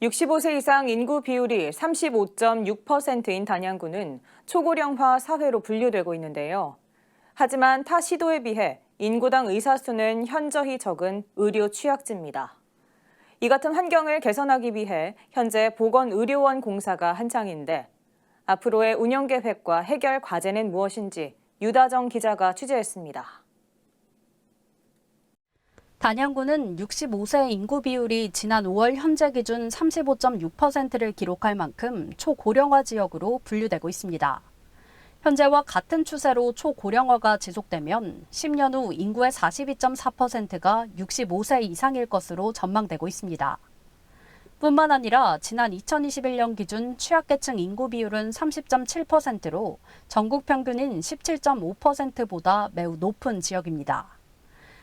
65세 이상 인구 비율이 35.6%인 단양구는 초고령화 사회로 분류되고 있는데요. 하지만 타 시도에 비해 인구당 의사 수는 현저히 적은 의료 취약지입니다. 이 같은 환경을 개선하기 위해 현재 보건의료원 공사가 한창인데 앞으로의 운영 계획과 해결 과제는 무엇인지 유다정 기자가 취재했습니다. 단양구는 65세 인구 비율이 지난 5월 현재 기준 35.6%를 기록할 만큼 초고령화 지역으로 분류되고 있습니다. 현재와 같은 추세로 초고령화가 지속되면 10년 후 인구의 42.4%가 65세 이상일 것으로 전망되고 있습니다. 뿐만 아니라 지난 2021년 기준 취약계층 인구 비율은 30.7%로 전국 평균인 17.5%보다 매우 높은 지역입니다.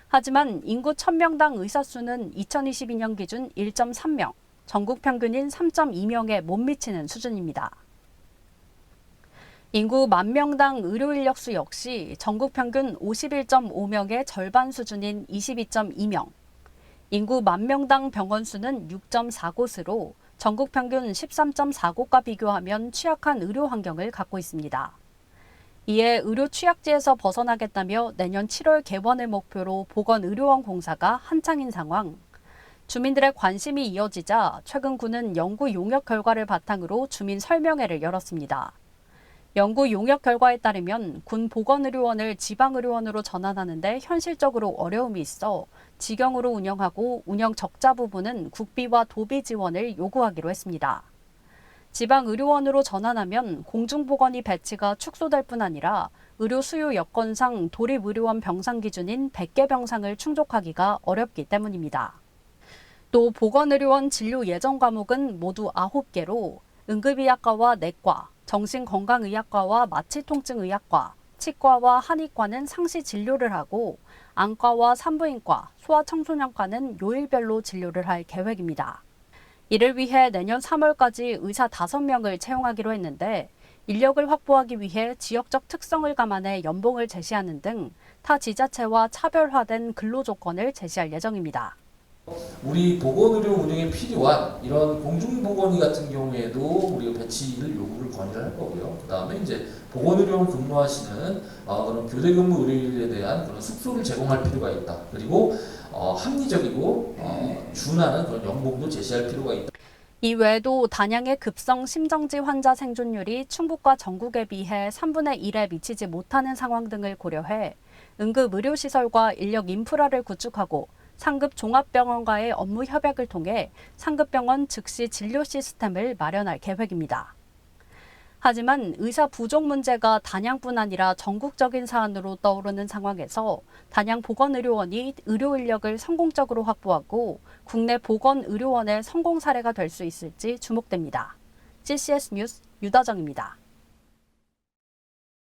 하지만 인구 1000명당 의사 수는 2022년 기준 1.3명, 전국 평균인 3.2명에 못 미치는 수준입니다. 인구 10,000명당 의료 인력 수 역시 전국 평균 51.5명의 절반 수준인 22.2명, 인구 10,000명당 병원 수는 6.4곳으로 전국 평균 13.4곳과 비교하면 취약한 의료 환경을 갖고 있습니다. 이에 의료 취약지에서 벗어나겠다며 내년 7월 개원을 목표로 보건의료원 공사가 한창인 상황. 주민들의 관심이 이어지자 최근 구는 연구 용역 결과를 바탕으로 주민 설명회를 열었습니다. 연구 용역 결과에 따르면 군 보건의료원을 지방의료원으로 전환하는 데 현실적으로 어려움이 있어 직영으로 운영하고 운영 적자 부분은 국비와 도비 지원을 요구하기로 했습니다. 지방의료원으로 전환하면 공중보건의 배치가 축소될 뿐 아니라 의료 수요 여건상 도립의료원 병상 기준인 100개 병상을 충족하기가 어렵기 때문입니다. 또 보건의료원 진료 예정 과목은 모두 9개로 응급의학과와 내과, 정신건강의학과와 마취통증의학과, 치과와 한의과는 상시 진료를 하고 안과와 산부인과, 소아청소년과는 요일별로 진료를 할 계획입니다. 이를 위해 내년 3월까지 의사 5명을 채용하기로 했는데 인력을 확보하기 위해 지역적 특성을 감안해 연봉을 제시하는 등 타 지자체와 차별화된 근로 조건을 제시할 예정입니다. 우리 보건의료 운영에 필요한 이런 공중보건의 같은 경우에도 우리가 배치를 요구를 건의를 할 거고요. 그다음에 이제 보건의료원 근무하시는 그런 교대근무 의료인에 대한 그런 숙소를 제공할 필요가 있다. 그리고 합리적이고 준하는 그런 연봉도 제시할 필요가 있다. 이 외에도 단양의 급성 심정지 환자 생존율이 충북과 전국에 비해 3분의 1에 미치지 못하는 상황 등을 고려해 응급의료시설과 인력 인프라를 구축하고 상급 종합병원과의 업무 협약을 통해 상급병원 즉시 진료 시스템을 마련할 계획입니다. 하지만 의사 부족 문제가 단양뿐 아니라 전국적인 사안으로 떠오르는 상황에서 단양 보건의료원이 의료 인력을 성공적으로 확보하고 국내 보건의료원의 성공 사례가 될 수 있을지 주목됩니다. GCS 뉴스 유다정입니다.